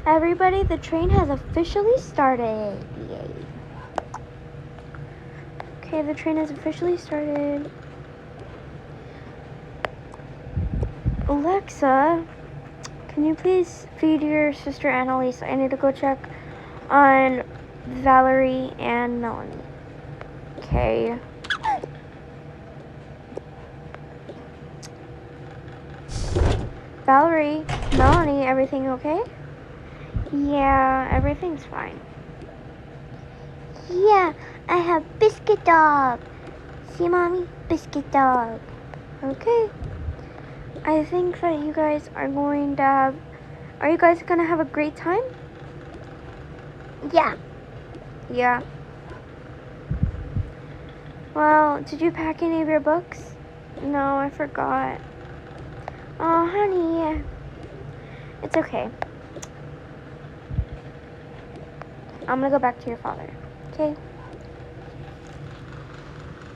Everybody, the train has officially started. Yay. Okay, the train has officially started. Alexa, can you please feed your sister Annalise? I need to go check on Valerie and Melanie. Okay. Valerie, Melanie, everything okay? Yeah, everything's fine. Yeah, I have Biscuit Dog. See, Mommy? Biscuit Dog. Okay. I think that you guys are going to have... Are you guys going to have a great time? Yeah. Yeah. Well, did you pack any of your books? No, I forgot. Oh, honey. It's okay. I'm going to go back to your father. Okay?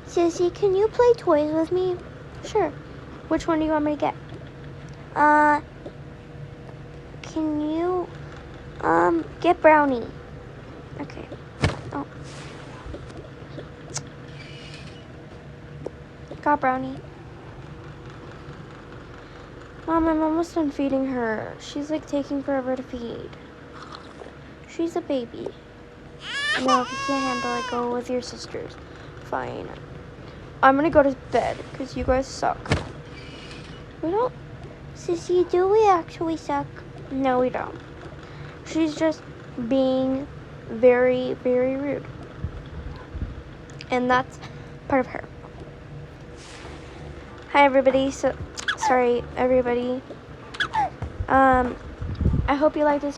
Sissy, can you play toys with me? Sure. Which one do you want me to get? Can you, get Brownie? Okay. Oh. Got Brownie. Mom, I'm almost done feeding her. She's like taking forever to feed. She's a baby. No, if you can't handle it, go with your sisters. Fine. I'm gonna go to bed because you guys suck. We don't. Sissy, do we actually suck? No, we don't. She's just being very, very rude. And that's part of her. Hi, everybody. Sorry, everybody. I hope you like this